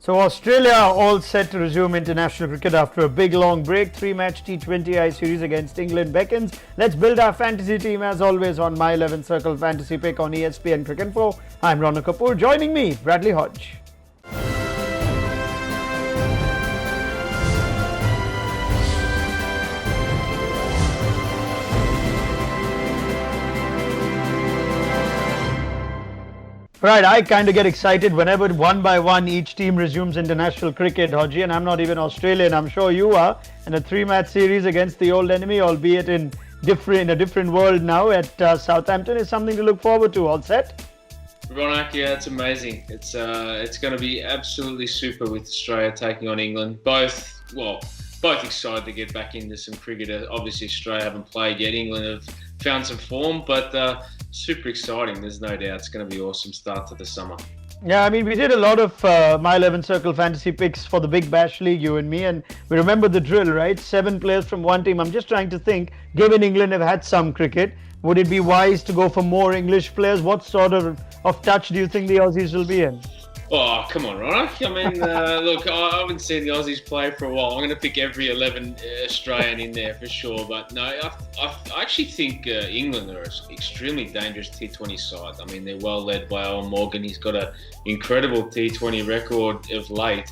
So Australia all set to resume international cricket after a big long break. Three-match T20I series against England beckons. Let's build our fantasy team as always on My 11 Circle Fantasy Pick on ESPN Cricket 4. I'm Ronak Kapoor. Joining me, Bradley Hodge. Right, I kind of get excited whenever one by one each team resumes international cricket, Hodgie, and I'm not even Australian, I'm sure you are. And a three-match series against the old enemy, albeit in a different world now at Southampton, is something to look forward to. All set? Ronak, yeah, it's amazing. It's going to be absolutely super with Australia taking on England. Both excited to get back into some cricket. Obviously, Australia haven't played yet. England have found some form, but super exciting. There's no doubt it's going to be an awesome start to the summer. Yeah, I mean, we did a lot of My 11 Circle Fantasy Picks for the Big Bash League, you and me, and we remember the drill, right? 7 players from one team. I'm just trying to think, given England have had some cricket, would it be wise to go for more English players? What sort of touch do you think the Aussies will be in? Oh, come on, Ronak. I mean, look, I haven't seen the Aussies play for a while. I'm going to pick every 11 Australian in there for sure. But no, I actually think England are an extremely dangerous T20 side. I mean, they're well led by Owen Morgan. He's got an incredible T20 record of late,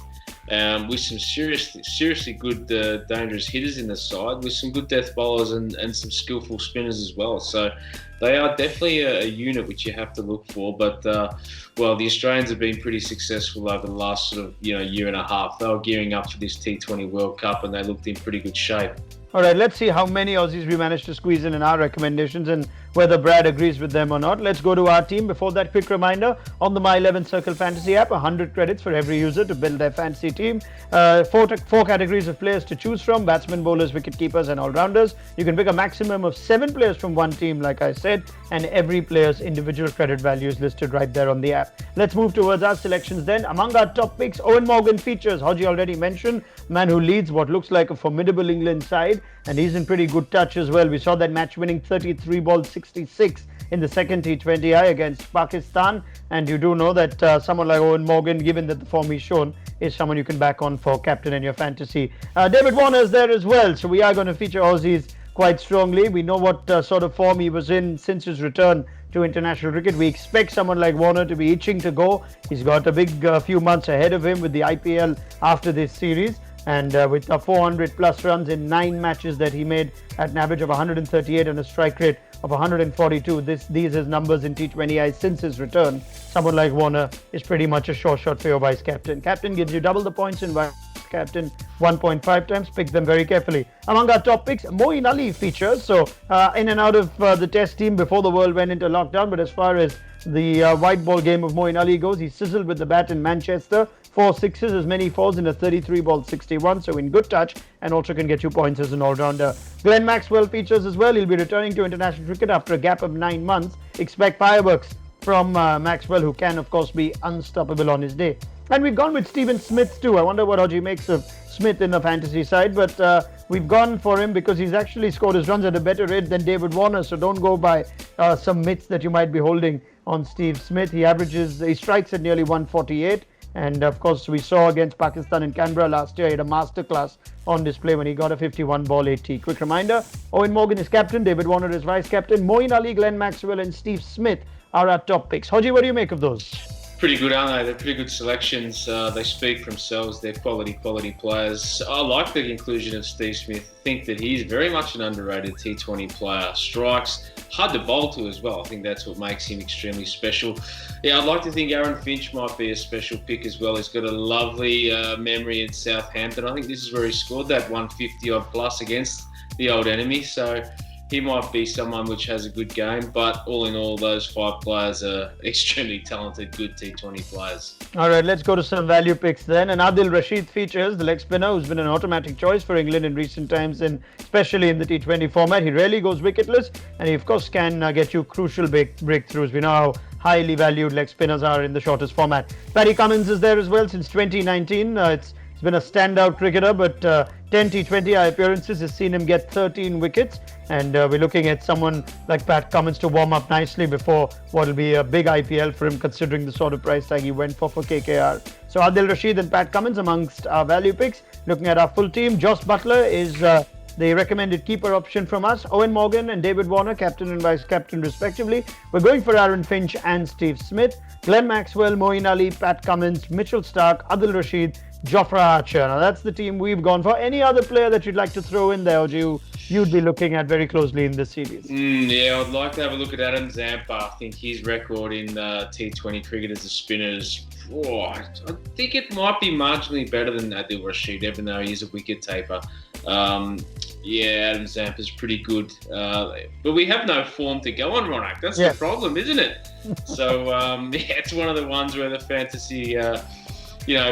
with some seriously good dangerous hitters in the side, with some good death bowlers and some skillful spinners as well. So they are definitely a unit which you have to look for. But the Australians have been pretty successful over the last sort of year and a half. They were gearing up for this T20 World Cup and they looked in pretty good shape. All right, let's see how many Aussies we managed to squeeze in our recommendations and whether Brad agrees with them or not. Let's go to our team. Before that, quick reminder on the My 11 Circle Fantasy app, 100 credits for every user to build their fantasy team. Four categories of players to choose from: batsmen, bowlers, wicket keepers and all-rounders. You can pick a maximum of 7 players from one team, like I said, and every player's individual credit value is listed right there on the app. Let's move towards our selections then. Among our top picks, Owen Morgan features. Hodgie already mentioned, man who leads what looks like a formidable England side, and he's in pretty good touch as well. We saw that match-winning 33 ball 66 in the second T20I against Pakistan, and you do know that someone like Owen Morgan, given that the form he's shown, is someone you can back on for captain in your fantasy. David Warner is there as well, so we are going to feature Aussies quite strongly. We know what sort of form he was in since his return to international cricket. We expect someone like Warner to be itching to go. He's got a big few months ahead of him with the IPL after this series. And with 400 plus runs in 9 matches that he made at an average of 138 and a strike rate of 142. These his numbers in T20I since his return. Someone like Warner is pretty much a sure shot for your vice captain. Captain gives you double the points in vice captain 1.5 times. Pick them very carefully. Among our top picks, Moeen Ali features. So in and out of the test team before the world went into lockdown. But as far as the white ball game of Moeen Ali goes, he sizzled with the bat in Manchester. 4 sixes, as many fours in a 33 ball 61, so in good touch, and also can get you points as an all-rounder. Glenn Maxwell features as well. He'll be returning to international cricket after a gap of 9 months. Expect fireworks from Maxwell, who can of course be unstoppable on his day. And we've gone with Stephen Smith too. I wonder what Hodgie makes of Smith in the fantasy side, but we've gone for him because he's actually scored his runs at a better rate than David Warner, so don't go by some myths that you might be holding on Steve Smith. He strikes at nearly 148. And of course, we saw against Pakistan in Canberra last year, he had a masterclass on display when he got a 51 ball 80. Quick reminder, Owen Morgan is captain, David Warner is vice captain, Moeen Ali, Glenn Maxwell and Steve Smith are our top picks. Hodgie, what do you make of those? Pretty good, aren't they? They're pretty good selections. They speak for themselves. They're quality players. I like the inclusion of Steve Smith. I think that he's very much an underrated T20 player. Strikes, hard to bowl to as well. I think that's what makes him extremely special. Yeah, I'd like to think Aaron Finch might be a special pick as well. He's got a lovely memory in Southampton. I think this is where he scored that 150 odd plus against the old enemy. So he might be someone which has a good game, but all in all, those 5 players are extremely talented, good T20 players. All right, let's go to some value picks then. And Adil Rashid features, the leg spinner, who's been an automatic choice for England in recent times, and especially in the T20 format. He rarely goes wicketless, and he, of course, can get you crucial breakthroughs. We know how highly valued leg spinners are in the shortest format. Paddy Cummins is there as well since 2019. He's been a standout cricketer, but 10 T20I appearances has seen him get 13 wickets. And we're looking at someone like Pat Cummins to warm up nicely before what will be a big IPL for him, considering the sort of price tag he went for KKR. So Adil Rashid and Pat Cummins amongst our value picks. Looking at our full team, Josh Butler is the recommended keeper option from us. Owen Morgan and David Warner, captain and vice captain respectively. We're going for Aaron Finch and Steve Smith. Glenn Maxwell, Moeen Ali, Pat Cummins, Mitchell Starc, Adil Rashid, Jofra Archer. Now that's the team we've gone for. Any other player that you'd like to throw in there, or you'd be looking at very closely in this series? Yeah, I'd like to have a look at Adam Zampa. I think his record in T20 cricket as a spinner is, I think it might be marginally better than Adil Rashid, even though he's a wicket taper. Yeah, Adam Zampa's pretty good. But we have no form to go on, Ronak. That's the problem, isn't it? So, it's one of the ones where the fantasy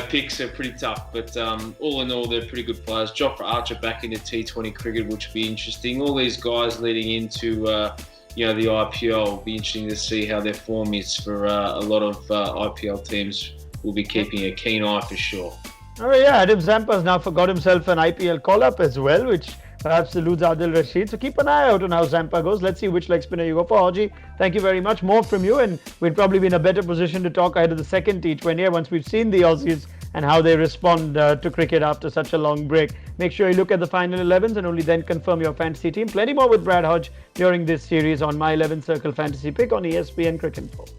picks are pretty tough, but all in all, they're pretty good players. Jofra Archer back into T20 cricket, which will be interesting. All these guys leading into the IPL will be interesting to see how their form is for a lot of IPL teams. Will be keeping a keen eye for sure. Oh yeah, Adam Zampa has now got himself an IPL call-up as well, which perhaps eludes Adil Rashid. So keep an eye out on how Zampa goes. Let's see which leg spinner you go for. Haji, thank you very much. More from you, and we'd probably be in a better position to talk ahead of the second T20 once we've seen the Aussies and how they respond to cricket after such a long break. Make sure you look at the final 11s and only then confirm your fantasy team. Plenty more with Brad Hodge during this series on My 11 Circle Fantasy Pick on ESPN Cricinfo.